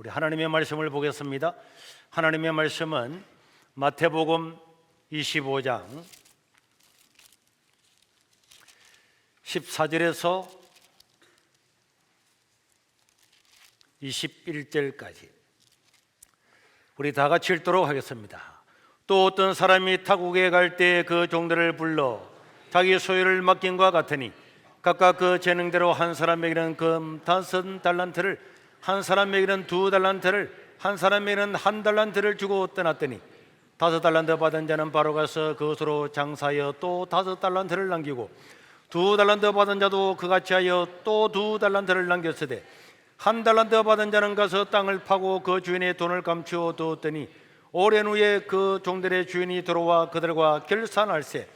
우리 하나님의 말씀을 보겠습니다. 하나님의 말씀은 마태복음 25장 14절에서 21절까지 우리 다 같이 읽도록 하겠습니다. 또 어떤 사람이 타국에 갈 때 그 종들을 불러 자기 소유를 맡긴과 같으니 각각 그 재능대로 한 사람에게는 금 5달란트를, 한 사람에게는 2달란트를, 한 사람에게는 1달란트를 주고 떠났더니 5달란트 받은 자는 바로 가서 그것으로 장사하여 또 5달란트를 남기고 2달란트 받은 자도 그같이 하여 또 2달란트를 남겼으되 1달란트 받은 자는 가서 땅을 파고 그 주인의 돈을 감추어 두었더니 오랜 후에 그 종들의 주인이 들어와 그들과 결산할세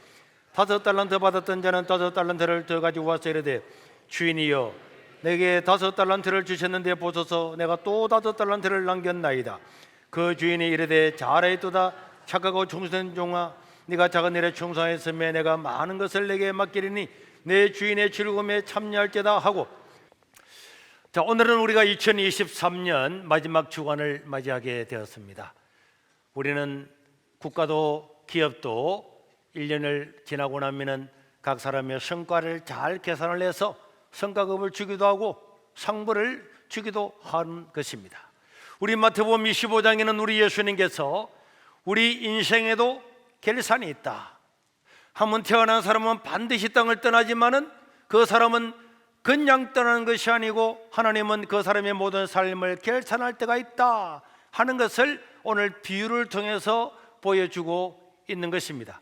5달란트 받았던 자는 5달란트를 더 가지고 와서 이르되 주인이여 내게 5달란트를 주셨는데 보소서 내가 또 5달란트를 남겼나이다. 그 주인이 이르되 잘하였도다 착하고 충성된 종아 네가 작은 일에 충성하였으며 내가 많은 것을 내게 맡기리니 내 주인의 즐거움에 참여할지다 하고. 자, 오늘은 우리가 2023년 마지막 주간을 맞이하게 되었습니다. 우리는 국가도 기업도 1년을 지나고 나면은 각 사람의 성과를 잘 계산을 해서 성과급을 주기도 하고 상부를 주기도 하는 것입니다. 우리 마태복음 25장에는 우리 예수님께서 우리 인생에도 결산이 있다. 한번 태어난 사람은 반드시 땅을 떠나지만은 그 사람은 그냥 떠나는 것이 아니고 하나님은 그 사람의 모든 삶을 결산할 때가 있다 하는 것을 오늘 비유를 통해서 보여주고 있는 것입니다.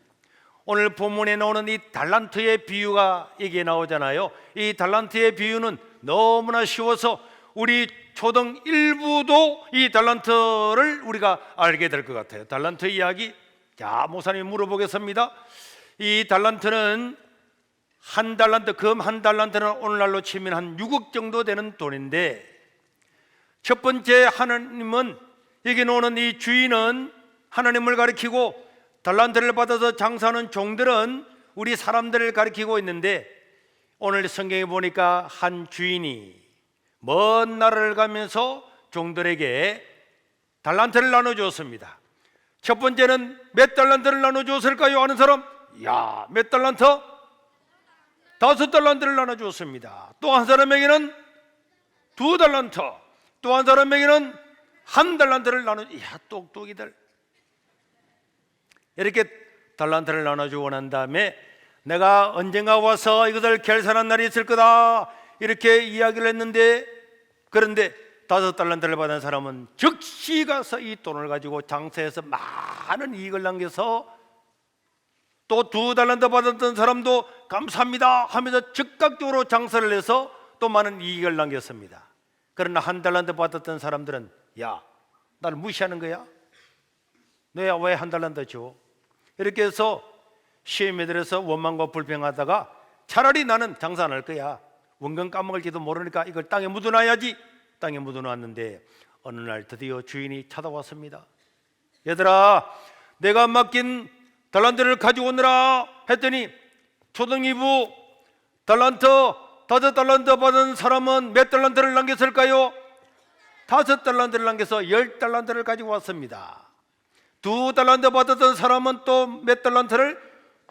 오늘 본문에 나오는 이 달란트의 비유가 여기에 나오잖아요. 이 달란트의 비유는 너무나 쉬워서 우리 초등 1부도 이 달란트를 우리가 알게 될 것 같아요. 달란트 이야기. 자, 목사님 물어보겠습니다. 이 달란트는 한 달란트, 금 한 달란트는 오늘날로 치면 한 6억 정도 되는 돈인데, 첫 번째 하나님은 여기 나오는 이 주인은 하나님을 가리키고 달란트를 받아서 장사하는 종들은 우리 사람들을 가리키고 있는데, 오늘 성경에 보니까 한 주인이 먼 나라를 가면서 종들에게 달란트를 나눠주었습니다. 첫 번째는 몇 달란트를 나눠주었을까요? 아는 사람? 야, 몇 달란트? 5달란트를 나눠주었습니다. 또 한 사람에게는 2달란트, 또 한 사람에게는 1달란트를 야, 똑똑이들. 이렇게 달란트를 나눠주고 난 다음에 내가 언젠가 와서 이것을 결산한 날이 있을 거다 이렇게 이야기를 했는데, 그런데 5달란트를 받은 사람은 즉시 가서 이 돈을 가지고 장사해서 많은 이익을 남겨서, 또 2달란트 받았던 사람도 감사합니다 하면서 즉각적으로 장사를 해서 또 많은 이익을 남겼습니다. 그러나 1달란트 받았던 사람들은 야, 나를 무시하는 거야? 너야 왜 1달란트 줘? 이렇게 해서 시험에 들어서 원망과 불평하다가 차라리 나는 장사 안 할 거야, 원금 까먹을지도 모르니까 이걸 땅에 묻어놔야지. 땅에 묻어놨는데 어느 날 드디어 주인이 찾아왔습니다. 얘들아, 내가 맡긴 달란트를 가지고 오너라 했더니 초등 2부 달란트 5달란트 받은 사람은 몇 달란트를 남겼을까요? 5달란트를 남겨서 10달란트를 가지고 왔습니다. 2달란트 받았던 사람은 또 몇 달란트를?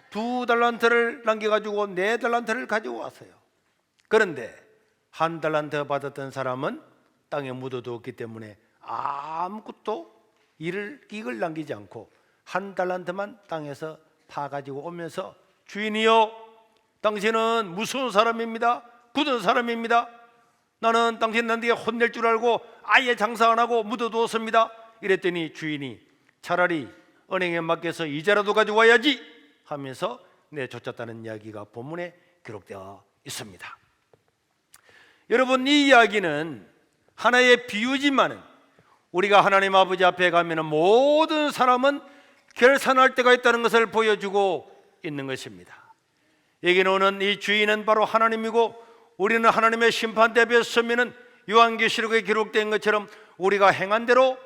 2달란트를 남겨가지고 4달란트를 가지고 왔어요. 그런데 1달란트 받았던 사람은 땅에 묻어두었기 때문에 아무것도 이익을 남기지 않고 1달란트만 땅에서 파가지고 오면서 주인이요, 당신은 무서운 사람입니다. 굳은 사람입니다. 나는 당신한테 혼낼 줄 알고 아예 장사 안 하고 묻어두었습니다. 이랬더니 주인이 차라리 은행에 맡겨서 이자라도 가져와야지 하면서 내쫓았다는 이야기가 본문에 기록되어 있습니다. 여러분, 이 이야기는 하나의 비유지만은 우리가 하나님 아버지 앞에 가면 모든 사람은 결산할 때가 있다는 것을 보여주고 있는 것입니다. 여기 나오는 이 주인은 바로 하나님이고, 우리는 하나님의 심판대 앞에 서면은 요한계시록에 기록된 것처럼 우리가 행한 대로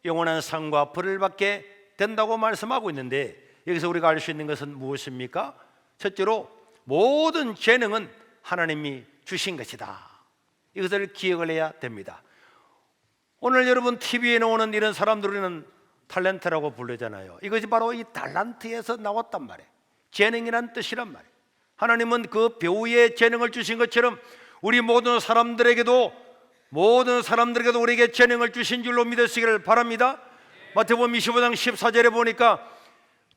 영원한 상과 벌을 받게 된다고 말씀하고 있는데, 여기서 우리가 알 수 있는 것은 무엇입니까? 첫째로 모든 재능은 하나님이 주신 것이다. 이것을 기억을 해야 됩니다. 오늘 여러분 TV에 나오는 이런 사람들은 탤런트라고 부르잖아요. 이것이 바로 이 달란트에서 나왔단 말이에요. 재능이란 뜻이란 말이에요. 하나님은 그 배우의 재능을 주신 것처럼 우리 모든 사람들에게도 우리에게 재능을 주신 줄로 믿으시기를 바랍니다. 마태복음 25장 14절에 보니까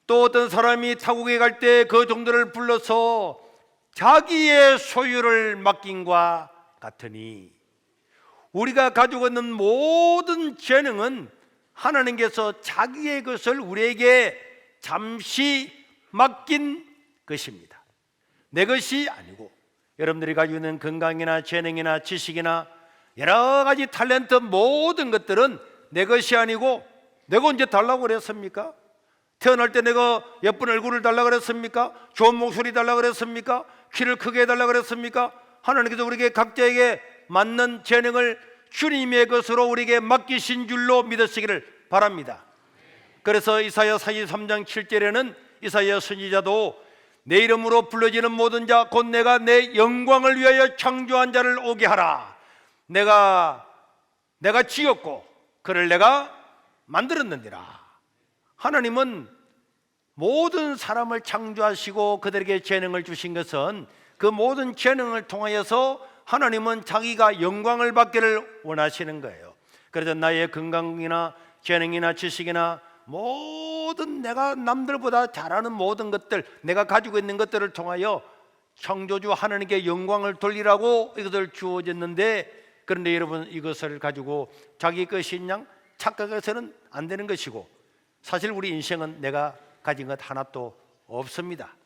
또 어떤 사람이 타국에 갈 때 그 종들을 불러서 자기의 소유를 맡긴과 같으니, 우리가 가지고 있는 모든 재능은 하나님께서 자기의 것을 우리에게 잠시 맡긴 것입니다. 내 것이 아니고, 여러분들이 가지고 있는 건강이나 재능이나 지식이나 여러 가지 탤런트, 모든 것들은 내 것이 아니고, 내가 언제 달라고 그랬습니까? 태어날 때 내가 예쁜 얼굴을 달라고 그랬습니까? 좋은 목소리 달라고 그랬습니까? 키를 크게 해달라고 그랬습니까? 하나님께서 우리에게 각자에게 맞는 재능을 주님의 것으로 우리에게 맡기신 줄로 믿으시기를 바랍니다. 그래서 이사야 43장 7절에는 이사야 선지자도 내 이름으로 불러지는 모든 자 곧 내가 내 영광을 위하여 창조한 자를 오게 하라. 내가 지었고 그를 내가 만들었느니라. 하나님은 모든 사람을 창조하시고 그들에게 재능을 주신 것은 그 모든 재능을 통하여서 하나님은 자기가 영광을 받기를 원하시는 거예요. 그래서 나의 건강이나 재능이나 지식이나 모든 내가 남들보다 잘하는 모든 것들, 내가 가지고 있는 것들을 통하여 창조주 하나님께 영광을 돌리라고 이것을 주어졌는데, 그런데 여러분 이것을 가지고 자기 것인 양 착각해서는 안 되는 것이고, 사실 우리 인생은 내가 가진 것 하나도 없습니다.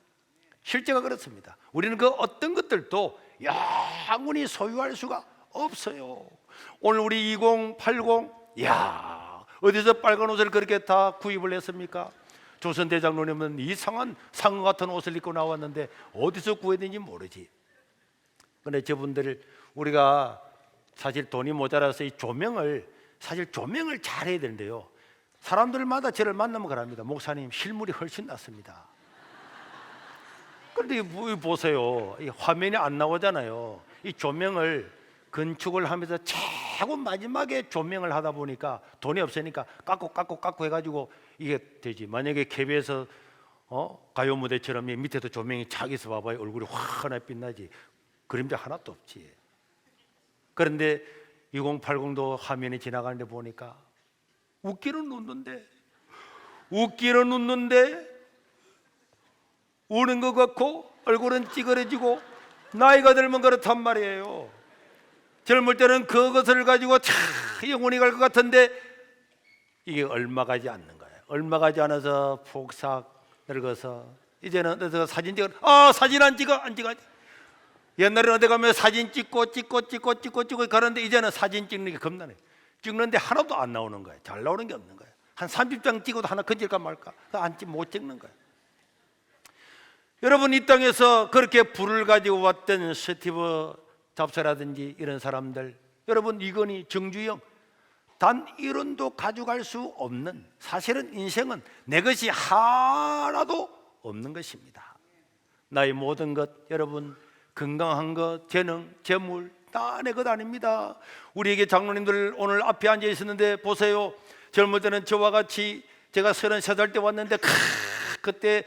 실제가 그렇습니다. 우리는 그 어떤 것들도 영원히 소유할 수가 없어요. 오늘 우리 2080, 어디서 빨간 옷을 그렇게 다 구입을 했습니까? 조선대장로님은 이상한 상어 같은 옷을 입고 나왔는데 어디서 구했는지 모르지. 그런데 저분들, 우리가 사실 돈이 모자라서 이 조명을 잘 해야 되는데요, 사람들마다 저를 만나면 그럽니다. 목사님, 실물이 훨씬 낫습니다. 그런데 보세요, 이 화면이 안 나오잖아요. 이 조명을 건축을 하면서 최고 마지막에 조명을 하다 보니까 돈이 없으니까 깎고 해가지고 이게 되지. 만약에 KBS 가요 무대처럼 밑에도 조명이 착 있어 봐봐요. 얼굴이 환하게 빛나지. 그림자 하나도 없지. 그런데 2080도 화면이 지나가는데 보니까 웃기는 웃는데 우는 것 같고 얼굴은 찌그러지고, 나이가 들면 그렇단 말이에요. 젊을 때는 그것을 가지고 영원히 갈 것 같은데 이게 얼마 가지 않는 거예요. 얼마 가지 않아서 폭삭 늙어서 이제는 어디서 사진 찍어, 사진 안 찍어. 옛날에는 어디 가면 사진 찍고 가는데 이제는 사진 찍는 게 겁나네. 찍는데 하나도 안 나오는 거예요. 잘 나오는 게 없는 거예요. 한 30장 찍어도 하나 건질까 말까, 못 찍는 거예요. 여러분, 이 땅에서 그렇게 불을 가지고 왔던 스티브 잡스라든지 이런 사람들, 여러분 이건희, 정주영, 단 1원도 가져갈 수 없는, 사실은 인생은 내 것이 하나도 없는 것입니다. 나의 모든 것, 여러분 건강한 것, 재능, 재물 다 내 것 아닙니다. 우리에게 장로님들 오늘 앞에 앉아 있었는데 보세요. 젊을 때는 저와 같이, 제가 33살 때 왔는데 그때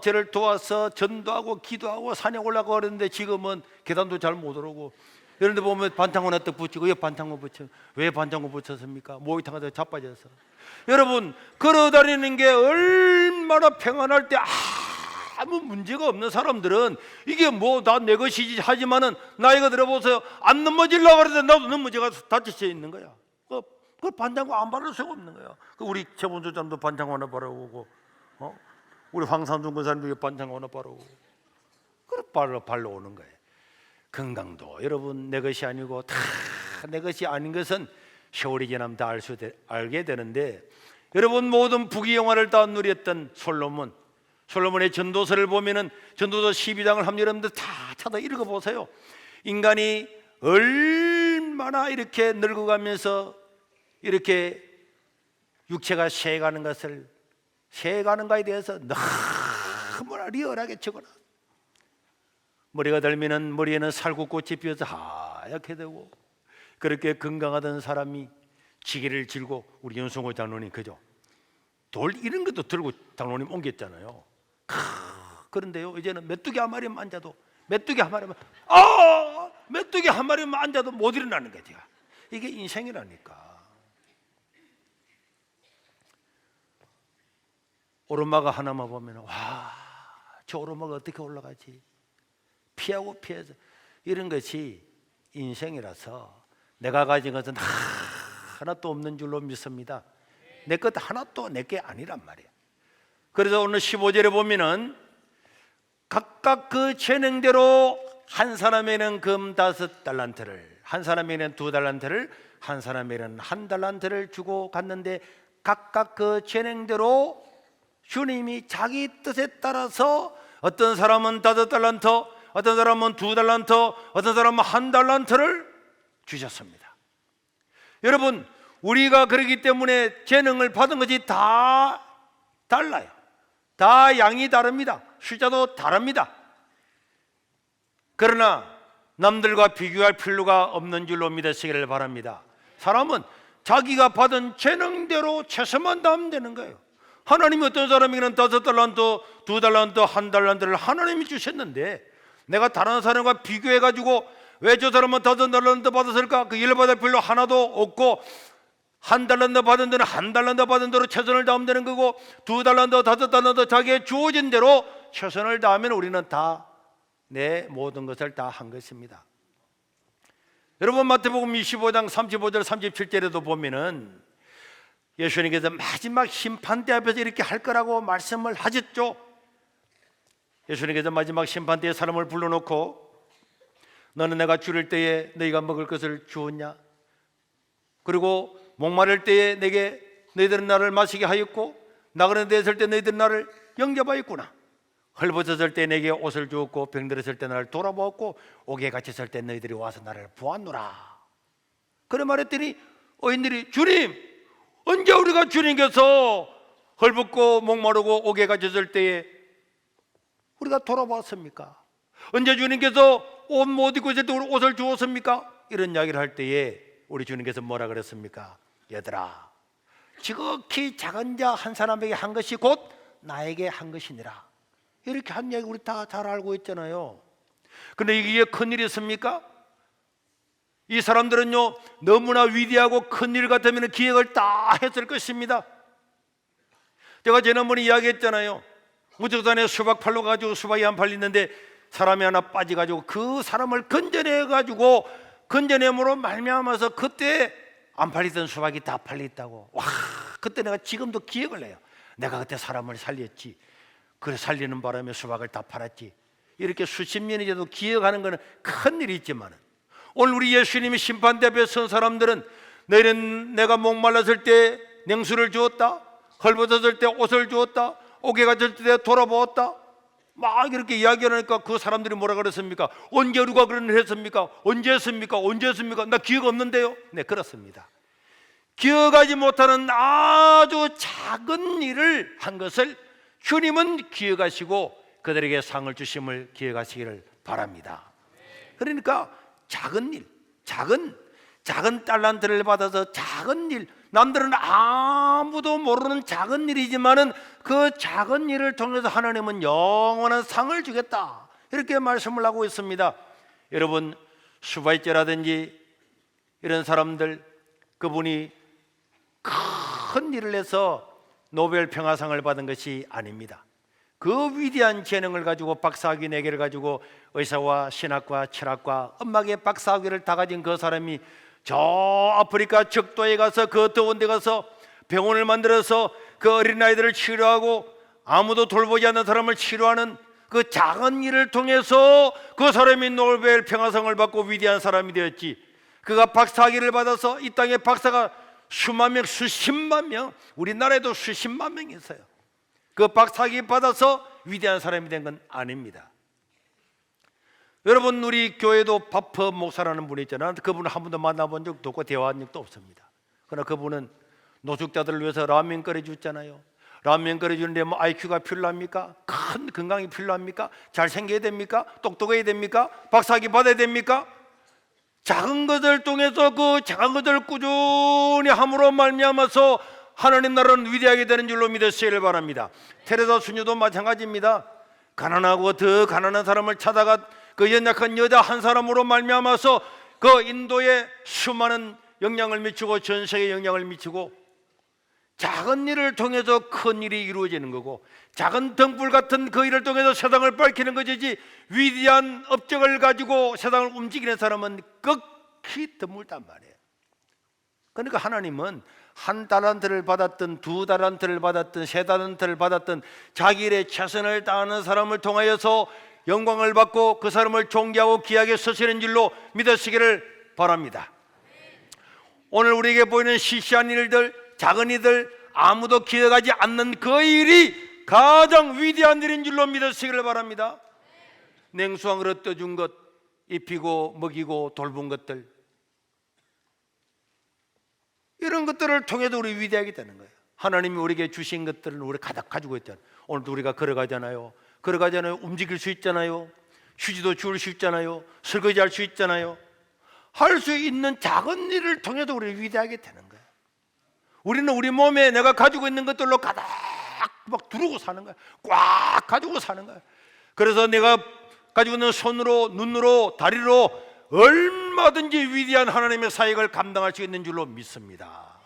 저를 도와서 전도하고 기도하고 산에 올라가고 그랬는데 지금은 계단도 잘 못 오르고, 그런데 보면 반창고 딱 붙이고, 왜 반창고 붙여? 왜 반창고 붙였습니까? 모기탕에서 자빠져서. 여러분, 걸어다니는 게 얼마나 평안할 때 아무 문제가 없는 사람들은 이게 다 내 것이지 하지만은 나이가 들어보세요. 안 넘어지려고 그러는데 나도 넘어져가 다치쳐 있는 거야. 그 반창고 안 바를 수가 없는 거야. 우리 최본주장도 반창고 하나 바르고, 우리 황산중 권사님도 반창고 하나 바르고, 그래 발로 오는 거예요. 건강도 여러분 내 것이 아니고, 다 내 것이 아닌 것은 세월이 지나면 다 알게 되는데, 여러분 모든 부귀영화를 다 누렸던 솔로몬의 전도서를 보면은 전도서 12장을 한번 여러분들 다 찾아 읽어보세요. 인간이 얼마나 이렇게 늙어가면서 이렇게 육체가 쇠가는 가에 대해서 너무나 리얼하게 적어놔. 머리가 들면은 머리에는 살구꽃이 피어서 하얗게 되고, 그렇게 건강하던 사람이 지게를 들고 우리 윤성호 장로님 그죠? 돌 이런 것도 들고 장로님 옮겼잖아요. 그런데요 이제는 메뚜기 한 마리만 앉아도 메뚜기 한 마리만 앉아도 못 일어나는 거죠. 이게 인생이라니까. 오르막을 하나만 보면 와, 저 오르막을 어떻게 올라가지? 피하고 피해서 이런 것이 인생이라서 내가 가진 것은 하나도 없는 줄로 믿습니다. 내 것 하나도 내 게 아니란 말이에요. 그래서 오늘 15절에 보면은 각각 그 재능대로 한 사람에게는 금 5달란트를, 한 사람에게는 2달란트를, 한 사람에게는 1달란트를 주고 갔는데 각각 그 재능대로 주님이 자기 뜻에 따라서 어떤 사람은 5달란트, 어떤 사람은 2달란트, 어떤 사람은 1달란트를 주셨습니다. 여러분, 우리가 그러기 때문에 재능을 받은 것이 다 달라요. 다 양이 다릅니다. 숫자도 다릅니다. 그러나 남들과 비교할 필요가 없는 줄로 믿으시기를 바랍니다. 사람은 자기가 받은 재능대로 최선만 다하면 되는 거예요. 하나님이 어떤 사람에게는 5달란트, 2달란트, 1달란트를 하나님이 주셨는데 내가 다른 사람과 비교해가지고 왜 저 사람은 5달란트 받았을까? 그 일 받을 필요 하나도 없고 1달란트 받은 데는 1달란트 받은 대로 최선을 다하면 되는 거고 2달란트, 5달란트 자기의 주어진 대로 최선을 다하면 우리는 다 내 모든 것을 다 한 것입니다. 여러분 마태복음 25장 35절 37절에도 보면은 예수님께서 마지막 심판대 앞에서 이렇게 할 거라고 말씀을 하셨죠. 예수님께서 마지막 심판대에 사람을 불러놓고 너는 내가 줄일 때에 너희가 먹을 것을 주었냐? 그리고 목마를 때에 내게 너희들은 나를 마시게 하였고 나그네 되었을 때 너희들은 나를 영접하였구나. 헐벗었을 때 내게 옷을 주었고 병들었을 때 나를 돌아보았고 옥에 갇혔을 때 너희들이 와서 나를 보았노라. 그래 말했더니 어인들이 주님 언제 우리가 주님께서 헐벗고 목마르고 옥에 갇혔을 때에 우리가 돌아봤습니까? 언제 주님께서 옷 못 입고 있을 때 우리 옷을 주었습니까? 이런 이야기를 할 때에 우리 주님께서 뭐라 그랬습니까? 얘들아 지극히 작은 자 한 사람에게 한 것이 곧 나에게 한 것이니라. 이렇게 한 이야기 우리 다 잘 알고 있잖아요. 그런데 이게 큰일이었습니까? 이 사람들은요 너무나 위대하고 큰일 같으면 기획을 다 했을 것입니다. 제가 지난번에 이야기했잖아요. 무적산에 수박 팔러 가지고 수박이 안 팔리는데 사람이 하나 빠져가지고 그 사람을 건져내가지고 건져냄으로 말미암아서 그때 안 팔리던 수박이 다 팔렸다고. 와, 그때 내가 지금도 기억을 해요. 내가 그때 사람을 살렸지. 그래 살리는 바람에 수박을 다 팔았지. 이렇게 수십 년이 돼도 기억하는 것은 큰 일이 있지만 오늘 우리 예수님이 심판대 앞에 선 사람들은 너희는 내가 목말랐을 때 냉수를 주었다, 헐벗었을 때 옷을 주었다, 옥에 갇혔을 때 돌아보았다, 막 이렇게 이야기하니까 그 사람들이 뭐라 그랬습니까? 언제 우리가 그런 일 했습니까? 언제 했습니까? 언제 했습니까? 나 기억 없는데요. 네, 그렇습니다. 기억하지 못하는 아주 작은 일을 한 것을 주님은 기억하시고 그들에게 상을 주심을 기억하시기를 바랍니다. 그러니까 작은 일, 작은 달란트를 받아서 작은 일, 남들은 아무도 모르는 작은 일이지만은 그 작은 일을 통해서 하나님은 영원한 상을 주겠다 이렇게 말씀을 하고 있습니다. 여러분 슈바이처라든지 이런 사람들 그분이 큰 일을 해서 노벨 평화상을 받은 것이 아닙니다. 그 위대한 재능을 가지고 박사학위 4개를 가지고 의사와 신학과 철학과 음악의 박사학위를 다 가진 그 사람이 저 아프리카 적도에 가서 그 더운 데 가서 병원을 만들어서 그 어린아이들을 치료하고 아무도 돌보지 않는 사람을 치료하는 그 작은 일을 통해서 그 사람이 노벨 평화상을 받고 위대한 사람이 되었지. 그가 박사학위를 받아서 이 땅에 박사가 수만 명, 수십만 명, 우리나라에도 수십만 명이 있어요. 그 박사학위 받아서 위대한 사람이 된 건 아닙니다. 여러분 우리 교회도 바퍼 목사라는 분이 있잖아요. 그분은 한 번도 만나본 적도 없고 대화한 적도 없습니다. 그러나 그분은 노숙자들을 위해서 라면 끓여주잖아요. 라면 끓여주는데 뭐 IQ가 필요합니까? 큰 건강이 필요합니까? 잘생겨야 됩니까? 똑똑해야 됩니까? 박사학위 받아야 됩니까? 작은 것을 통해서 그 작은 것을 꾸준히 함으로 말미암아서 하나님 나라는 위대하게 되는 줄로 믿으시기를 바랍니다. 테레사 수녀도 마찬가지입니다. 가난하고 더 가난한 사람을 찾아가 그 연약한 여자 한 사람으로 말미암아서 그 인도에 수많은 영향을 미치고 전 세계에 영향을 미치고, 작은 일을 통해서 큰 일이 이루어지는 거고, 작은 등불 같은 그 일을 통해서 세상을 밝히는 것이지, 위대한 업적을 가지고 세상을 움직이는 사람은 극히 드물단 말이에요. 그러니까 하나님은 한 달란트를 받았든 두 달란트를 받았든 세 달란트를 받았든 자기 일에 최선을 다하는 사람을 통하여서 영광을 받고 그 사람을 존귀하고 귀하게 쓰시는 줄로 믿으시기를 바랍니다. 오늘 우리에게 보이는 시시한 일들, 작은 일들, 아무도 기억하지 않는 그 일이 가장 위대한 일인 줄로 믿으시기를 바랍니다. 냉수 한 그릇 떠준 것, 입히고 먹이고 돌본 것들, 이런 것들을 통해서 우리 위대하게 되는 거예요. 하나님이 우리에게 주신 것들을 우리 가득 가지고 있잖아요. 오늘도 우리가 걸어가잖아요. 움직일 수 있잖아요. 휴지도 주울 수 있잖아요. 설거지 할 수 있잖아요. 할 수 있는 작은 일을 통해서 우리 위대하게 되는 거예요. 우리는 우리 몸에 내가 가지고 있는 것들로 가득 막 두르고 사는 거야. 꽉 가지고 사는 거야. 그래서 내가 가지고 있는 손으로, 눈으로, 다리로 얼마든지 위대한 하나님의 사역을 감당할 수 있는 줄로 믿습니다.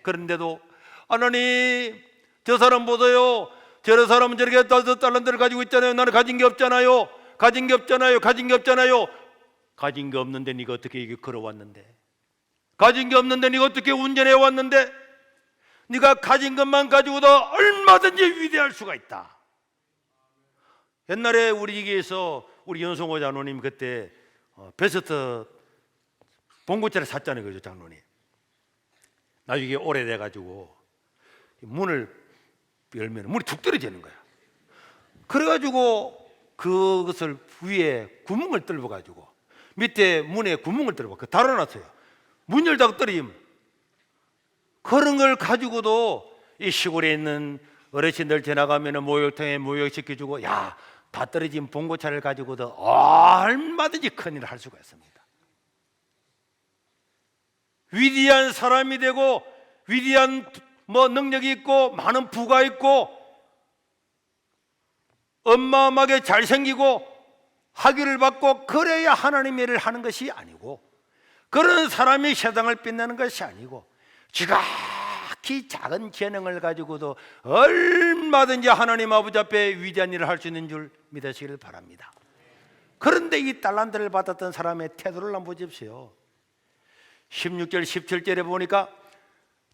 그런데도 하나님, 저 사람 보세요. 저런 사람은 저렇게 달란트를 가지고 있잖아요. 나는 가진 게 없잖아요. 가진 게 없는데 네가 어떻게 이게 걸어왔는데? 가진 게 없는데 네가 어떻게 운전해 왔는데? 네가 가진 것만 가지고도 얼마든지 위대할 수가 있다. 옛날에 우리 기계에서 우리 연송호 장로님 그때 베스트 봉고차를 샀잖아요, 그죠, 장로님? 나중에 오래돼 가지고 문을 열면 문이 툭 떨어지는 거야. 그래가지고 그것을 위에 구멍을 뚫어 가지고 밑에 문에 구멍을 뚫어 그 달아놨어요. 문 열다가 떨어지면, 그런 걸 가지고도 이 시골에 있는 어르신들 지나가면 목욕탕에 목욕시켜주고, 야, 다 떨어진 봉고차를 가지고도 얼마든지 큰 일을 할 수가 있습니다. 위대한 사람이 되고 위대한 능력이 있고 많은 부가 있고 어마어마하게 잘생기고 학위를 받고 그래야 하나님의 일을 하는 것이 아니고, 그런 사람이 세상을 빛내는 것이 아니고, 지각히 작은 재능을 가지고도 얼마든지 하나님 아버지 앞에 위대한 일을 할 수 있는 줄 믿으시기를 바랍니다. 그런데 이 달란트를 받았던 사람의 태도를 한번 보십시오. 16절 17절에 보니까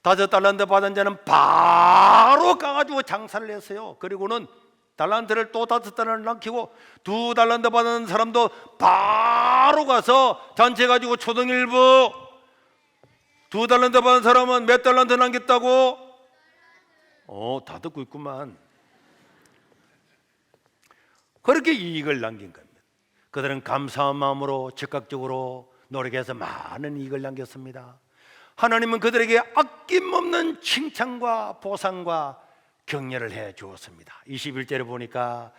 5달란트 받은 자는 바로 가가지고 장사를 했어요. 그리고는 달란트를 또 5달란트 남기고 2달란트 받은 사람도 바로 가서 잔치 가지고 초등일부. 2달란트 받은 사람은 몇 달란트 남겼다고? 다 듣고 있구만. 그렇게 이익을 남긴 겁니다. 그들은 감사한 마음으로 즉각적으로 노력해서 많은 이익을 남겼습니다. 하나님은 그들에게 아낌없는 칭찬과 보상과 격려를 해 주었습니다. 21절에 보니까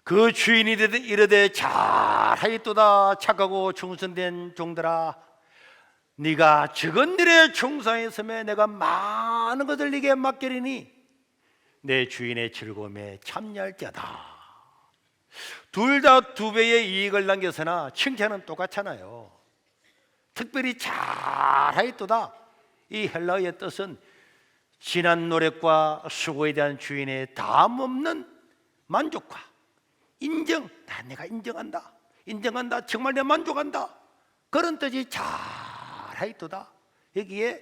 그 주인이 이르되 잘하였도다 착하고 충성된 종들아, 네가 적은 일에 충성했음에 내가 많은 것을 네게 맡기리니 내 주인의 즐거움에 참여할지어다. 둘 다 2배의 이익을 남겼으나 칭찬은 똑같잖아요. 특별히 잘하였도다, 이 헬라어의 뜻은 지난 노력과 수고에 대한 주인의 담없는 만족과 인정, 내가 인정한다, 정말 내가 만족한다, 그런 뜻이 잘하였도다 여기에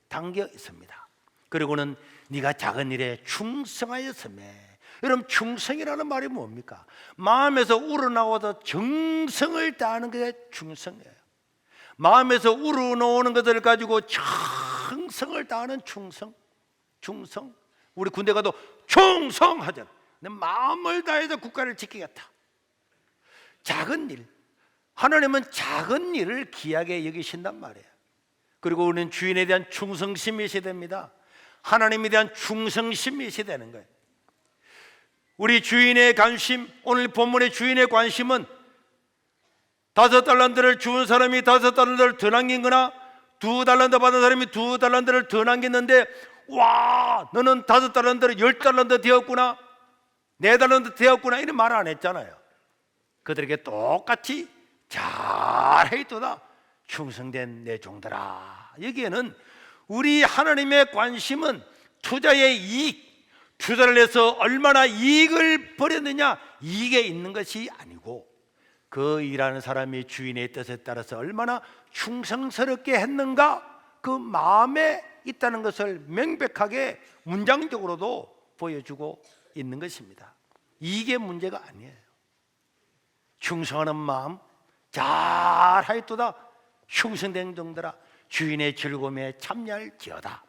담겨 있습니다. 그리고는 네가 작은 일에 충성하였음에, 여러분 충성이라는 말이 뭡니까? 마음에서 우러나와서 정성을 다하는 게 충성이에요. 마음에서 우러나오는 것들을 가지고 정성을 다하는 충성. 우리 군대 가도 충성하잖아. 내 마음을 다해서 국가를 지키겠다. 작은 일, 하나님은 작은 일을 귀하게 여기신단 말이에요. 그리고 우리는 주인에 대한 충성심이 있어야 됩니다. 하나님에 대한 충성심이 있어야 되는 거예요. 우리 주인의 관심, 오늘 본문의 주인의 관심은 5달란트를 주운 사람이 5달란트를 더 남긴 거나 2달란트 받은 사람이 2달란트를 더 남겼는데, 와, 너는 5달란트를 10달란트 되었구나, 4달란트 되었구나, 이런 말 안 했잖아요. 그들에게 똑같이 잘해있도다 충성된 내 종들아. 여기에는 우리 하나님의 관심은 투자의 이익, 투자를 해서 얼마나 이익을 벌였느냐, 이게 있는 것이 아니고 그 일하는 사람이 주인의 뜻에 따라서 얼마나 충성스럽게 했는가, 그 마음에 있다는 것을 명백하게 문장적으로도 보여주고 있는 것입니다. 이게 문제가 아니에요. 충성하는 마음 잘하였도다 충성된 종들아 주인의 즐거움에 참여할지어다.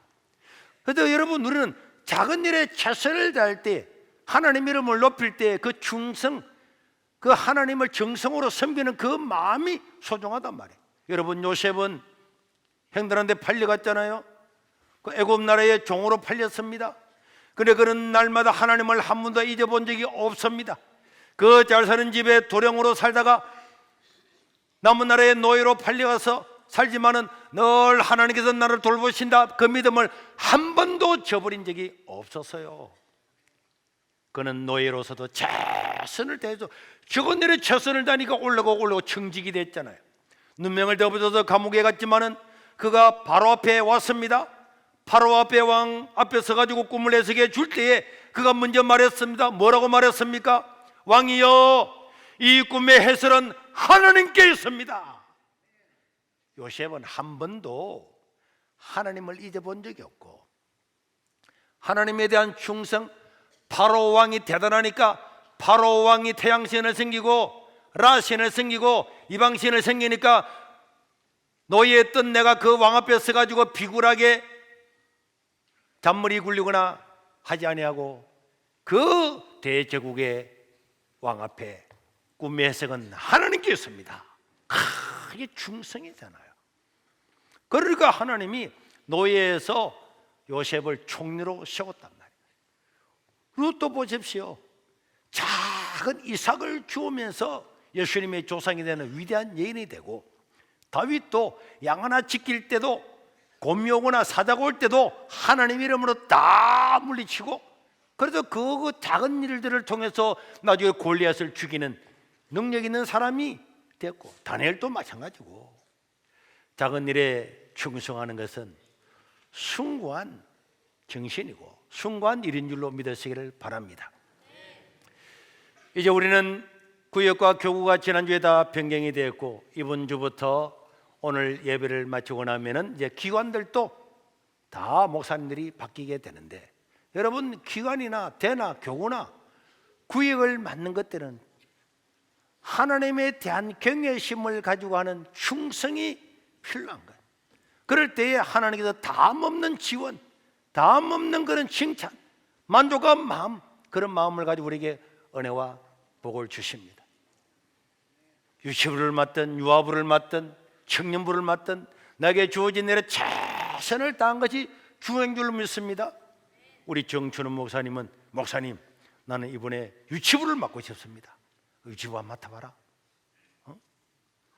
그래서 여러분, 우리는 작은 일에 최선을 다할 때, 하나님 이름을 높일 때 그 충성, 그 하나님을 정성으로 섬기는 그 마음이 소중하단 말이에요. 여러분, 요셉은 형들한테 팔려갔잖아요. 그 애굽 나라의 종으로 팔렸습니다. 그래, 그런 날마다 하나님을 한 번도 잊어본 적이 없습니다. 그 잘 사는 집에 도령으로 살다가 남은 나라의 노예로 팔려가서 살지만은 늘 하나님께서 나를 돌보신다, 그 믿음을 한 번도 저버린 적이 없었어요. 그는 노예로서도 최선을 다해서 적은 일에 최선을 다하니까 올라고 청직이 됐잖아요. 눈명을 덮어져서 감옥에 갔지만은 그가 바로 앞에 왔습니다. 바로 앞에 왕 앞에 서가지고 꿈을 해석해 줄 때에 그가 먼저 말했습니다. 뭐라고 말했습니까? 왕이여, 이 꿈의 해설은 하나님께 있습니다. 요셉은 한 번도 하나님을 잊어본 적이 없고, 하나님에 대한 충성, 바로 왕이 대단하니까 바로 왕이 태양신을 섬기고 라신을 섬기고 이방신을 섬기니까 노예했던 내가 그 왕 앞에 서가지고 비굴하게 잔머리 굴리거나 하지 아니하고 그 대제국의 왕 앞에 꿈의 해석은 하나님께 있습니다. 이게 충성이잖아요. 그러니까 하나님이 노예에서 요셉을 총리로 세웠단 말이에요. 그리고 또 보십시오. 작은 이삭을 주우면서 예수님의 조상이 되는 위대한 예인이 되고, 다윗도 양 하나 지킬 때도, 곰이 오거나 사자가 올 때도 하나님 이름으로 다 물리치고, 그래서 그 작은 일들을 통해서 나중에 골리앗을 죽이는 능력 있는 사람이 됐고, 다니엘도 마찬가지고. 작은 일에 충성하는 것은 숭고한 정신이고 숭고한 일인 줄로 믿으시기를 바랍니다. 이제 우리는 구역과 교구가 지난주에 다 변경이 되었고, 이번 주부터 오늘 예배를 마치고 나면은 이제 기관들도 다 목사님들이 바뀌게 되는데, 여러분, 기관이나 대나 교구나 구역을 맡는 것들은 하나님에 대한 경외심을 가지고 하는 충성이 필요한 거예요. 그럴 때에 하나님께서 담없는 지원, 담없는 그런 칭찬, 만족한 마음, 그런 마음을 가지고 우리에게 은혜와 복을 주십니다. 유치부를 맡든 유아부를 맡든 청년부를 맡든 나에게 주어진 일에 최선을 다한 것이 중요한 줄로 믿습니다. 우리 정춘원 목사님은, 목사님, 나는 이번에 유치부를 맡고 싶습니다. 유치부 한번 맡아봐라.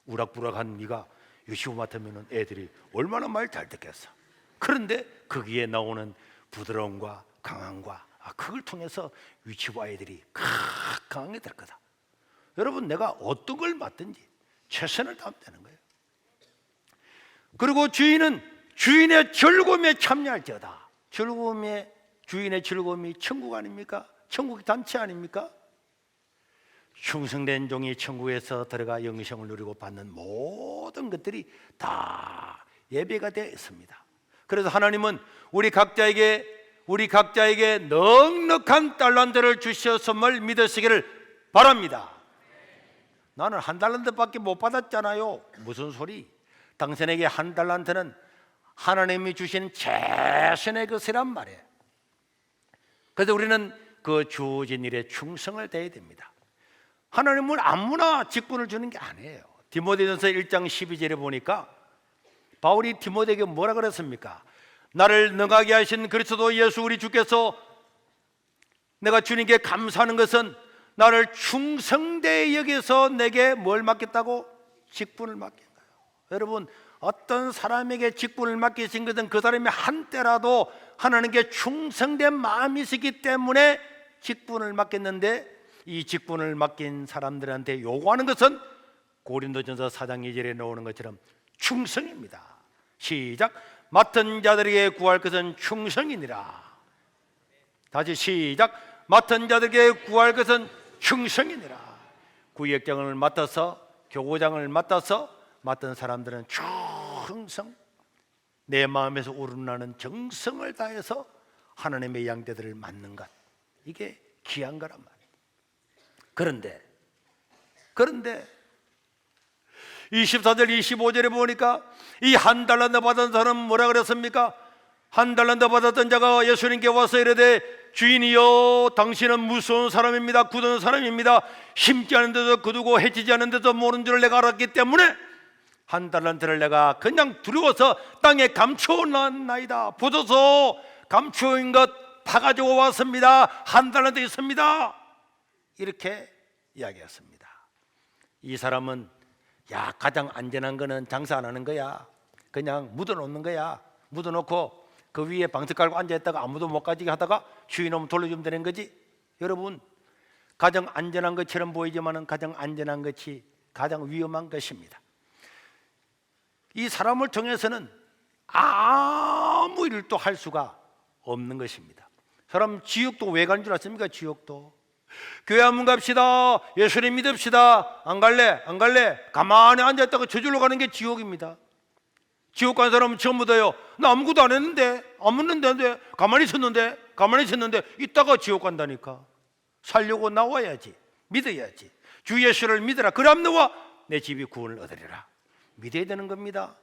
우락부락한 네가 유치부 맡으면 애들이 얼마나 말 잘 듣겠어. 그런데 거기에 나오는 부드러움과 강함과 그걸 통해서 유치부 아이들이 강하게 될 거다. 여러분, 내가 어떤 걸 맡든지 최선을 다하면 되는 거예요. 그리고 주인은 주인의 즐거움에 참여할지어다. 주인의 즐거움이 천국 아닙니까? 천국의 단체 아닙니까? 충성된 종이 천국에서 들어가 영생을 누리고 받는 모든 것들이 다 예배가 되어 있습니다. 그래서 하나님은 우리 각자에게 넉넉한 달란트를 주셨음을 믿으시기를 바랍니다. 나는 한 달란트밖에 못 받았잖아요. 무슨 소리? 당신에게 한 달란트는 하나님이 주신 최선의 것이란 말이에요. 그래서 우리는 그 주어진 일에 충성을 다해야 됩니다. 하나님은 아무나 직분을 주는 게 아니에요. 디모데전서 1장 12절에 보니까 바울이 디모데에게 뭐라 그랬습니까? 나를 능하게 하신 그리스도 예수 우리 주께서 내가 주님께 감사하는 것은 나를 충성되이 여기서 내게 뭘 맡겼다고? 직분을 맡긴 거예요. 여러분, 어떤 사람에게 직분을 맡기신 것은 그 사람이 한때라도 하나님께 충성된 마음이 있었기 때문에 직분을 맡겼는데, 이 직분을 맡긴 사람들한테 요구하는 것은 고린도전서 4장 2절에 나오는 것처럼 충성입니다. 시작. 맡은 자들에게 구할 것은 충성이니라. 다시 시작. 맡은 자들에게 구할 것은 충성이니라. 구역장을 맡아서, 교구장을 맡아서 맡은 사람들은 충성, 내 마음에서 우러나는 정성을 다해서 하나님의 양떼들을 맡는 것, 이게 귀한 거란 말이에요. 그런데 24절 25절에 보니까 이 한 달란트 받은 사람은 뭐라 그랬습니까? 한 달란트 받았던 자가 예수님께 와서 이르되 주인이여, 당신은 무서운 사람입니다. 굳은 사람입니다. 심지 않은 데서 굳고 해치지 않은 데서 모르는 줄을 내가 알았기 때문에 한 달란트를 내가 그냥 두려워서 땅에 감추어놨나이다. 보소서, 감추어인 것 파가지고 왔습니다. 한 달란트 있습니다. 이렇게 이야기했습니다. 이 사람은 야, 가장 안전한 거는 장사 안 하는 거야. 그냥 묻어놓는 거야. 묻어놓고 그 위에 방석 깔고 앉아있다가 아무도 못 가지게 하다가 주인 오면 돌려주면 되는 거지. 여러분, 가장 안전한 것처럼 보이지만 가장 안전한 것이 가장 위험한 것입니다. 이 사람을 통해서는 아무 일도 할 수가 없는 것입니다. 사람 지옥도 왜 간 줄 아십니까? 지옥도 교회 한번 갑시다, 예수님 믿읍시다, 안 갈래? 가만히 앉아있다가 저절로 가는 게 지옥입니다. 지옥 간 사람은 전부 다요, 나 아무것도 안 했는데, 가만히 있었는데 이따가 지옥 간다니까. 살려고 나와야지, 믿어야지. 주 예수를 믿어라. 그럼 너와 내 집이 구원을 얻으리라. 믿어야 되는 겁니다.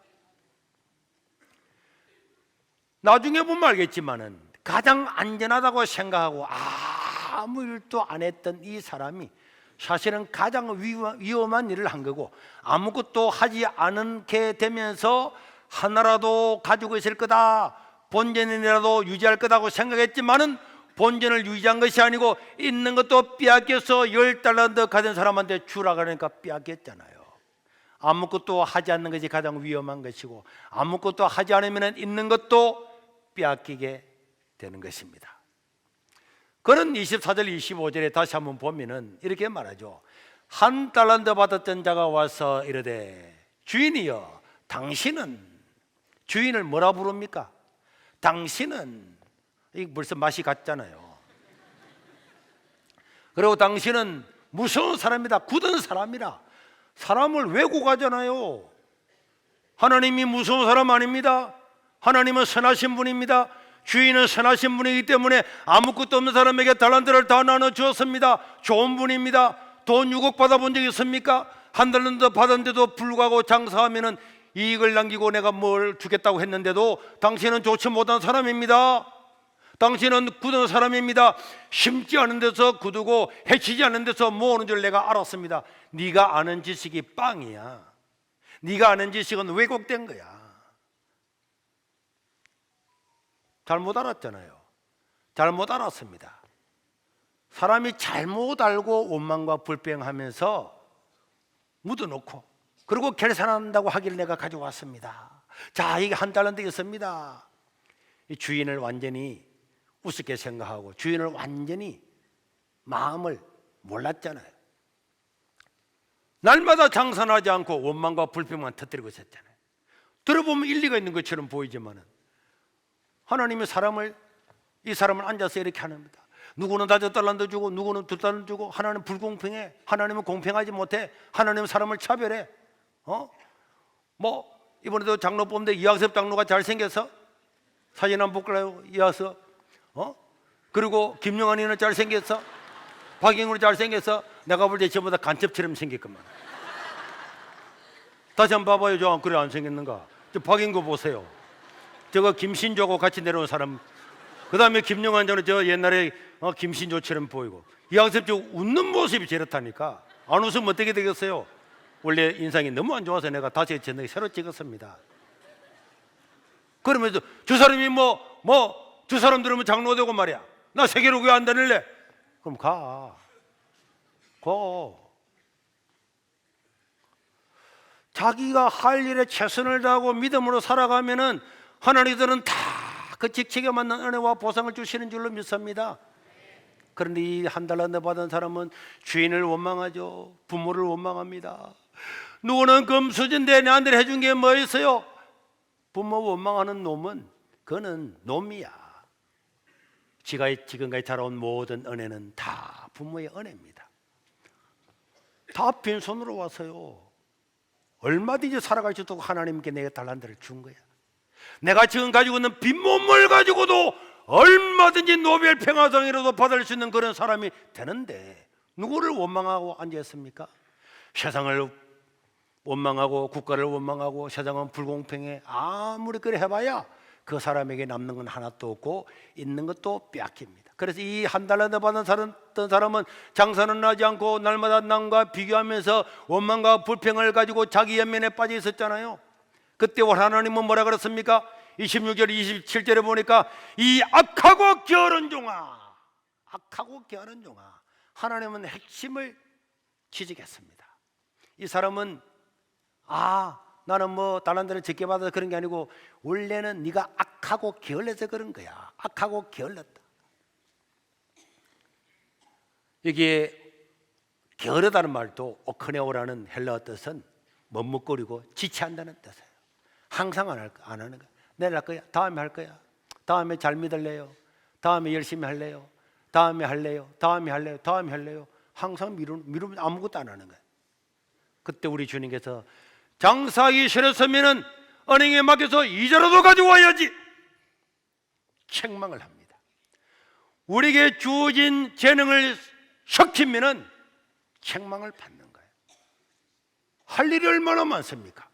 나중에 보면 알겠지만은 가장 안전하다고 생각하고 아무 일도 안 했던 이 사람이 사실은 가장 위험한 일을 한 거고, 아무것도 하지 않게 되면서 하나라도 가지고 있을 거다, 본전이라도 유지할 거다고 생각했지만은 본전을 유지한 것이 아니고 있는 것도 빼앗겨서 10달란트 가진 사람한테 주라 그러니까 빼앗겼잖아요. 아무것도 하지 않는 것이 가장 위험한 것이고, 아무것도 하지 않으면 있는 것도 빼앗기게 되는 것입니다. 그런 24절 25절에 다시 한번 보면은 이렇게 말하죠. 한 달란트 받았던 자가 와서 이르되 주인이여, 당신은, 주인을 뭐라 부릅니까? 당신은, 이 벌써 맛이 갔잖아요. 그리고 당신은 무서운 사람이다, 굳은 사람이라. 사람을 왜곡하잖아요. 하나님이 무서운 사람 아닙니다. 하나님은 선하신 분입니다. 주인은 선하신 분이기 때문에 아무것도 없는 사람에게 달란트를 다 나눠 주었습니다. 좋은 분입니다. 돈 6억 받아본 적 있습니까? 한 달란트 받았는데도 불구하고 장사하면은 이익을 남기고 내가 뭘 주겠다고 했는데도 당신은 좋지 못한 사람입니다. 당신은 굳은 사람입니다. 심지 않은 데서 굳고 해치지 않은 데서 모으는 줄 내가 알았습니다. 네가 아는 지식이 빵이야. 네가 아는 지식은 왜곡된 거야. 잘못 알았잖아요. 잘못 알았습니다. 사람이 잘못 알고 원망과 불평하면서 묻어놓고, 그리고 계산한다고 하길 내가 가져왔습니다. 자, 이게 한 달란트였습니다. 이 주인을 완전히 우습게 생각하고 주인을 완전히 마음을 몰랐잖아요. 날마다 장사하지 않고 원망과 불평만 터뜨리고 있었잖아요. 들어보면 일리가 있는 것처럼 보이지만은 하나님이 이 사람을 앉아서 이렇게 합니다. 누구는 5달란트 주고 누구는 2달란트 주고. 하나님은 불공평해. 하나님은 공평하지 못해. 하나님은 사람을 차별해. 이번에도 장로 뽑는데 이학섭 장로가 잘생겨서 사진 한번 볼까요? 이학섭. 그리고 김영환이는 잘생겨서, 박영훈이 잘생겨서 내가 볼 때 저보다 간첩처럼 생겼구만. 다시 한번 봐봐요. 저 그래 안 생겼는가? 저 박영구 보세요. 저거 김신조하고 같이 내려온 사람. 그 다음에 김영환 장로 저 옛날에 김신조처럼 보이고. 이학섭 저 웃는 모습이 저렇다니까. 안 웃으면 어떻게 되겠어요? 원래 인상이 너무 안 좋아서 내가 다시 새로 찍었습니다. 그러면서 저 사람이 저 사람 들으면 장로가 되고 말이야. 나 세계로 왜 안 다닐래? 그럼 가. 자기가 할 일에 최선을 다하고 믿음으로 살아가면은 하나님들은 다 그 직책에 맞는 은혜와 보상을 주시는 줄로 믿습니다. 그런데 이 한 달란트 받은 사람은 주인을 원망하죠. 부모를 원망합니다. 누구는 금수저인데 내한테 해준 게 뭐 있어요? 부모 원망하는 놈은 그는 놈이야. 지금까지 자라온 모든 은혜는 다 부모의 은혜입니다. 다 빈손으로 와서요. 얼마든지 살아갈 수 있도록 하나님께 내가 달란트를 준 거야. 내가 지금 가지고 있는 빈몸을 가지고도 얼마든지 노벨 평화상이라도 받을 수 있는 그런 사람이 되는데 누구를 원망하고 앉아있습니까? 세상을 원망하고 국가를 원망하고 세상은 불공평해. 아무리 그래 해봐야 그 사람에게 남는 건 하나도 없고 있는 것도 빼앗깁니다. 그래서 이 한 달란트 받은 사람은 장사는 하지 않고 날마다 남과 비교하면서 원망과 불평을 가지고 자기 연민에 빠져 있었잖아요. 그때 하나님은 뭐라 그랬습니까? 26절 27절에 보니까 이 악하고 게으른 종아, 악하고 게으른 종아. 하나님은 핵심을 지적했습니다. 이 사람은 나는 뭐 달란트를 적게 받아서 그런 게 아니고 원래는 네가 악하고 게을러서 그런 거야. 악하고 게을렀다. 여기에 게으르다는 말도 오크네오라는 헬라어 뜻은 머뭇거리고 지체한다는 뜻이에요. 항상 안 하는 거야. 내일 할 거야. 다음에 할 거야. 다음에 잘 믿을래요. 다음에 열심히 할래요. 다음에 할래요. 다음에 할래요. 다음에 할래요. 항상 미루면 아무것도 안 하는 거야. 그때 우리 주님께서 장사하기 싫었으면 은행에 맡겨서 이자라도 가지고 와야지 책망을 합니다. 우리에게 주어진 재능을 섞이면 책망을 받는 거예요. 할 일이 얼마나 많습니까?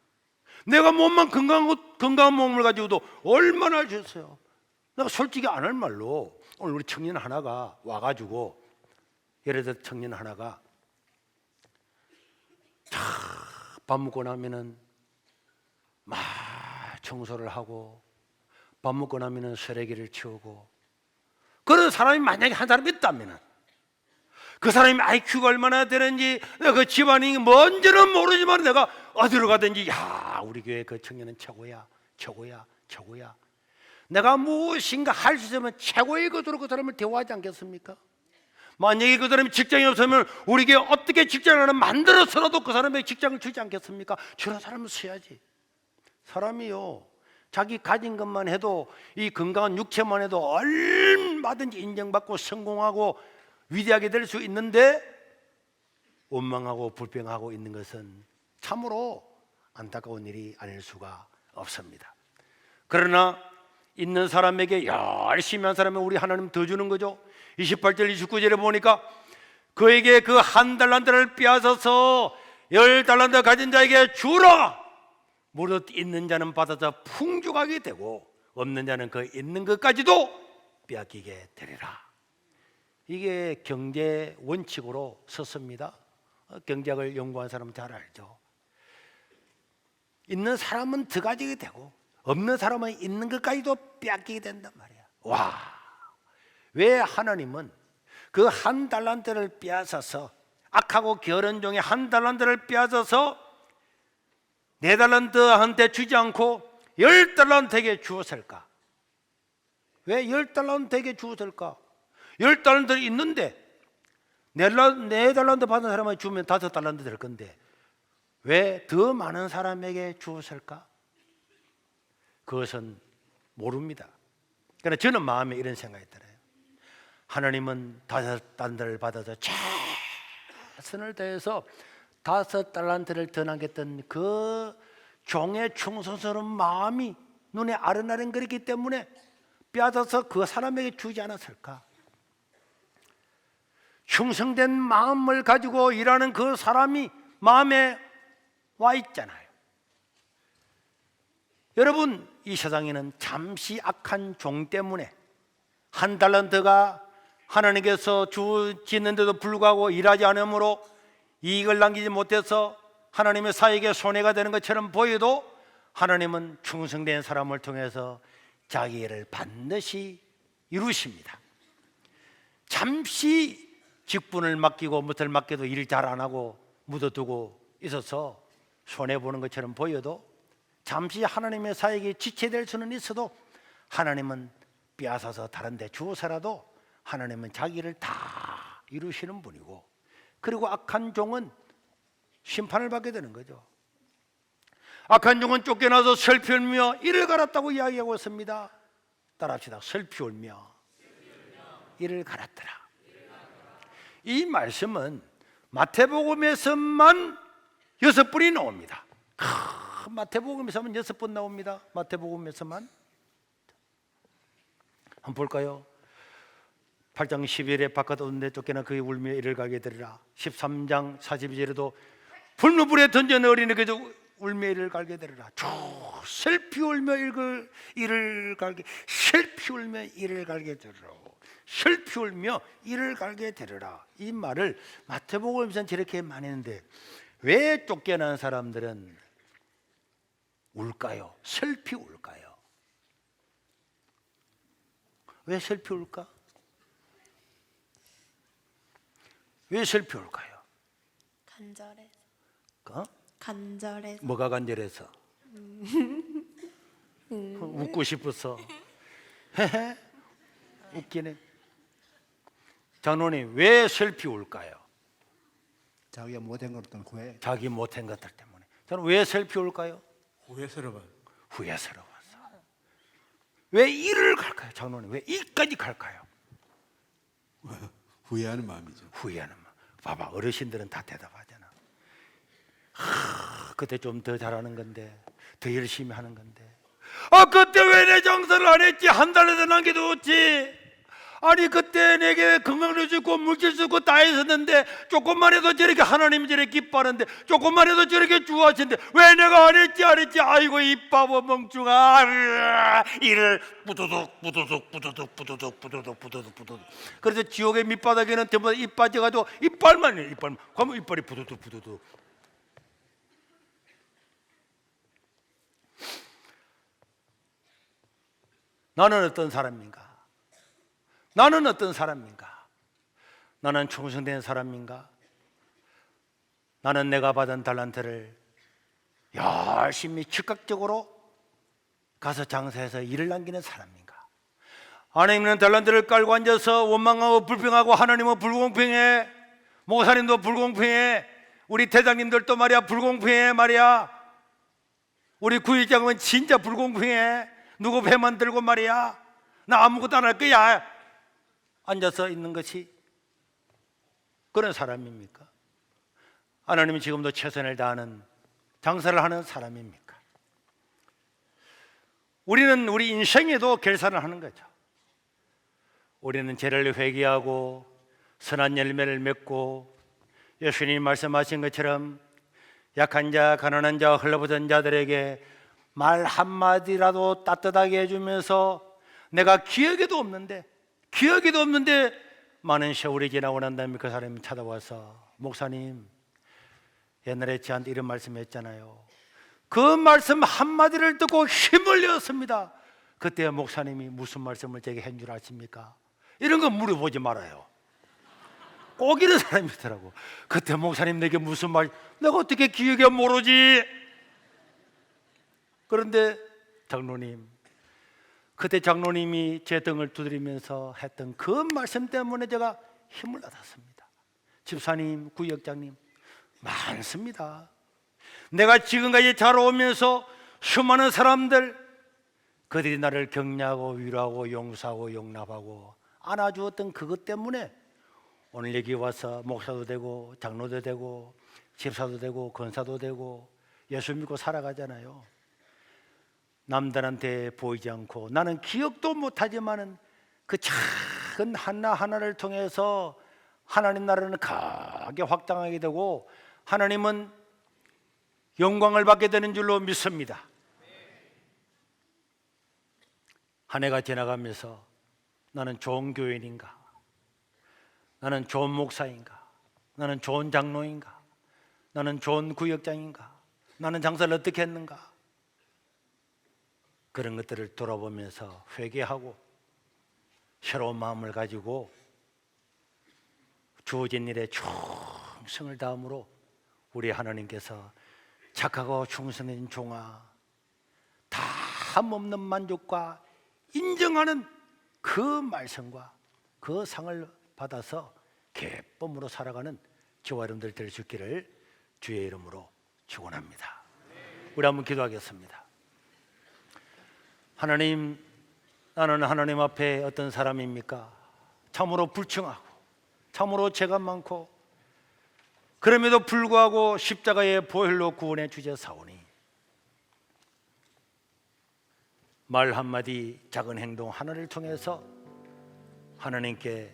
내가 몸만 건강한 몸을 가지고도 얼마나 할 수 있어요. 내가 솔직히 안 할 말로 오늘 우리 청년 하나가 와가지고 예를 들어 청년 하나가 밥 먹고 나면은 막 청소를 하고 밥 먹고 나면은 쓰레기를 치우고 그런 사람이 만약에 한 사람 있다면은 그 사람이 IQ가 얼마나 되는지 그 집안이 뭔지는 모르지만 내가 어디로 가든지 우리 교회 그 청년은 최고야 최고야 최고야. 내가 무엇인가 할 수 있으면 최고의 것으로 그 사람을 대우하지 않겠습니까? 만약에 그 사람이 직장이 없으면 우리 교회 어떻게 직장을 하나 만들어서라도 그 사람에게 직장을 주지 않겠습니까? 저런 사람은 써야지. 사람이요 자기 가진 것만 해도 이 건강한 육체만 해도 얼마든지 인정받고 성공하고 위대하게 될 수 있는데 원망하고 불평하고 있는 것은 참으로 안타까운 일이 아닐 수가 없습니다. 그러나 있는 사람에게 열심히 한 사람은 우리 하나님 더 주는 거죠. 28절 29절에 보니까 그에게 그 한 달란트를 빼앗아서 10달란트 가진 자에게 주라. 무릇 있는 자는 받아서 풍족하게 되고 없는 자는 그 있는 것까지도 빼앗기게 되리라. 이게 경제 원칙으로 섰습니다. 경제학을 연구한 사람은 잘 알죠. 있는 사람은 더 가지게 되고 없는 사람은 있는 것까지도 빼앗기게 된단 말이야. 왜 하나님은 그 한 달란트를 빼앗아서 악하고 게으른 종의 한 달란트를 빼앗아서 4달란트한테 주지 않고 10달란트에게 주었을까? 왜 10달란트에게 주었을까? 10달란트 있는데 4달란트 받은 사람한테 주면 5달란트 될 건데 왜 더 많은 사람에게 주었을까? 그것은 모릅니다. 그러나 저는 마음에 이런 생각이 들어요. 하나님은 5달란트를 받아서 최선을 다해서 5달란트를 더 남겼던 그 종의 충성스러운 마음이 눈에 아른아른거리기 때문에 빼앗아서 그 사람에게 주지 않았을까? 충성된 마음을 가지고 일하는 그 사람이 마음에 와 있잖아요. 여러분, 이 세상에는 잠시 악한 종 때문에 1달란트가 하나님께서 주시는데도 불구하고 일하지 않으므로 이익을 남기지 못해서 하나님의 사역에 손해가 되는 것처럼 보여도 하나님은 충성된 사람을 통해서 자기 일을 반드시 이루십니다. 잠시 직분을 맡기고 무엇을 맡겨도 일 잘 안 하고 묻어두고 있어서 손해보는 것처럼 보여도 잠시 하나님의 사역에 지체될 수는 있어도 하나님은 빼앗아서 다른 데 주어서라도 하나님은 자기를 다 이루시는 분이고, 그리고 악한 종은 심판을 받게 되는 거죠. 악한 종은 쫓겨나서 슬피 울며 이를 갈았다고 이야기하고 있습니다. 따라합시다. 슬피 울며 이를 갈았더라. 이 말씀은 마태복음에서만 6번이 나옵니다. 마태복음에서만 6번 나옵니다. 마태복음에서만. 한번 볼까요? 8장 11에 바깥 오는데 쫓겨나 그의 울며 이를 갈게 되리라. 13장 42절에도 불문불에 던져는 어린이에게도 울며 이를 갈게 되리라. 슬피 울며 이를 갈게, 슬피 울며 이를 갈게 되리라. 슬피 울며 이를 갈게 되리라. 이 말을 마태복음에서는 저렇게 많이 했는데 왜 쫓겨난 사람들은 울까요? 슬피 울까요? 왜 슬피 울까? 왜 슬피 울까요? 간절해서. 어? 간절해서. 뭐가 간절해서? 웃고 싶어서. 헤헤, 웃기네. 장로님, 왜 슬피 울까요? 자기가 못한 것들 후회. 자기 못한 것들 때문에. 저는 왜 슬피 울까요? 후회스러워. 후회스러워서. 왜 이를 갈까요? 장로님, 왜 이까지 갈까요? 후회하는 마음이죠. 후회하는 마음. 봐봐, 어르신들은 다 대답하잖아. 그때 좀 더 잘하는 건데, 더 열심히 하는 건데, 그때 왜 내 장사를 안 했지? 한 달에도 남겨두었지. 아니 그때 내게 건강을 주고 물질 주고 다 했었는데, 조금만 해도 저렇게 하나님이 저렇게 기뻐하는데, 조금만 해도 저렇게 주하시는데 왜 내가 안 했지? 아이고 이 바보 멍충아. 이를 부두둑 부두둑 부두둑 부두둑 부두둑 부두둑 부두둑. 그래서 지옥의 밑바닥에는 전부 입 빠져가지고 이빨만 해요. 이빨만. 그러면 이빨이 부두둑 부두둑. 나는 어떤 사람인가? 나는 어떤 사람인가? 나는 충성된 사람인가? 나는 내가 받은 달란트를 열심히 즉각적으로 가서 장사해서 일을 남기는 사람인가? 하나님은 달란트를 깔고 앉아서 원망하고 불평하고 하나님은 불공평해, 목사님도 불공평해, 우리 대장님들도 말이야 불공평해 말이야, 우리 구의장은 진짜 불공평해, 누구 배만 들고 말이야 나 아무것도 안 할 거야 앉아서 있는 것이 그런 사람입니까? 하나님이 지금도 최선을 다하는 장사를 하는 사람입니까? 우리는 우리 인생에도 결산을 하는 거죠. 우리는 죄를 회개하고 선한 열매를 맺고 예수님 말씀하신 것처럼 약한 자, 가난한 자, 헐벗은 자들에게 말 한마디라도 따뜻하게 해주면서 내가 기억에도 없는데 많은 세월이 지나고 난 다음에 그 사람이 찾아와서 목사님 옛날에 저한테 이런 말씀 했잖아요. 그 말씀 한마디를 듣고 힘을 내었습니다. 그때 목사님이 무슨 말씀을 제게 한 줄 아십니까? 이런 거 물어보지 말아요. 꼭 이런 사람이 있더라고. 그때 목사님 내게 무슨 말, 내가 어떻게 기억에 모르지? 그런데 장로님, 그때 장로님이 제 등을 두드리면서 했던 그 말씀 때문에 제가 힘을 얻었습니다. 집사님, 구역장님 많습니다. 내가 지금까지 자라오면서 수많은 사람들, 그들이 나를 격려하고 위로하고 용서하고 용납하고 안아주었던 그것 때문에 오늘 여기 와서 목사도 되고 장로도 되고 집사도 되고 권사도 되고 예수 믿고 살아가잖아요. 남들한테 보이지 않고 나는 기억도 못하지만은 그 작은 하나하나를 통해서 하나님 나라는 크게 확장하게 되고 하나님은 영광을 받게 되는 줄로 믿습니다. 한 해가 지나가면서 나는 좋은 교인인가? 나는 좋은 목사인가? 나는 좋은 장로인가? 나는 좋은 구역장인가? 나는 장사를 어떻게 했는가? 그런 것들을 돌아보면서 회개하고 새로운 마음을 가지고 주어진 일에 충성을 다함으로 우리 하나님께서 착하고 충성된 종아, 다함없는 만족과 인정하는 그 말씀과 그 상을 받아서 기쁨으로 살아가는 저와 여러분들 될 수 있기를 주의 이름으로 축원합니다. 우리 한번 기도하겠습니다. 하나님, 나는 하나님 앞에 어떤 사람입니까? 참으로 불충하고 참으로 죄가 많고, 그럼에도 불구하고 십자가의 보혈로 구원해 주셨사오니 말 한마디 작은 행동 하나를 통해서 하나님께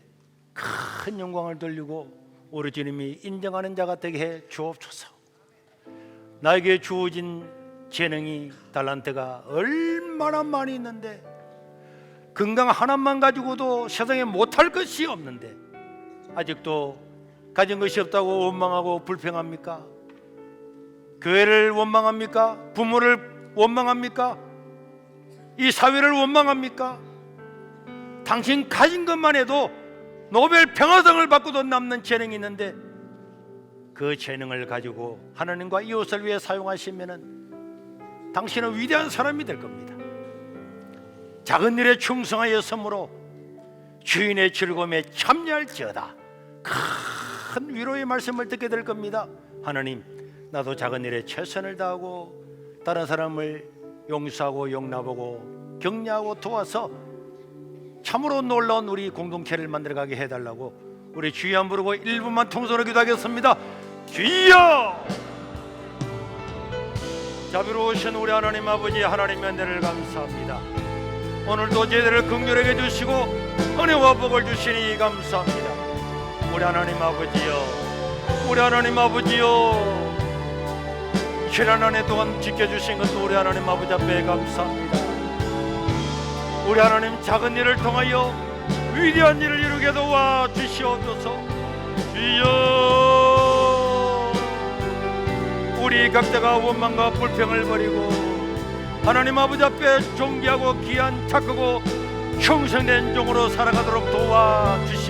큰 영광을 돌리고 우리 주님이 인정하는 자가 되게 해 주옵소서. 나에게 주어진 재능이 달란트가 얼마나 많이 있는데 건강 하나만 가지고도 세상에 못할 것이 없는데 아직도 가진 것이 없다고 원망하고 불평합니까? 교회를 원망합니까? 부모를 원망합니까? 이 사회를 원망합니까? 당신 가진 것만 해도 노벨 평화상을 받고도 남는 재능이 있는데 그 재능을 가지고 하나님과 이웃을 위해 사용하시면은 당신은 위대한 사람이 될 겁니다. 작은 일에 충성하여 섬으로 주인의 즐거움에 참여할지어다. 큰 위로의 말씀을 듣게 될 겁니다. 하나님, 나도 작은 일에 최선을 다하고 다른 사람을 용서하고 용납하고 격려하고 도와서 참으로 놀라운 우리 공동체를 만들어가게 해달라고 우리 주여 한 부르고 1분만 통성으로 기도하겠습니다. 주여! 자비로우신 우리 하나님 아버지, 하나님의 은혜를 감사합니다. 오늘도 저희들을 긍휼하게 주시고 은혜와 복을 주시니 감사합니다. 우리 하나님 아버지여, 우리 하나님 아버지여, 지난 한 해 동안 지켜주신 것도 우리 하나님 아버지 앞에 감사합니다. 우리 하나님 작은 일을 통하여 위대한 일을 이루게 도와 주시옵소서. 주여, 우리 각자가 원망과 불평을 버리고 하나님 아버지 앞에 존귀하고 귀한 착하고 충성된 종으로 살아가도록 도와 주시옵소서.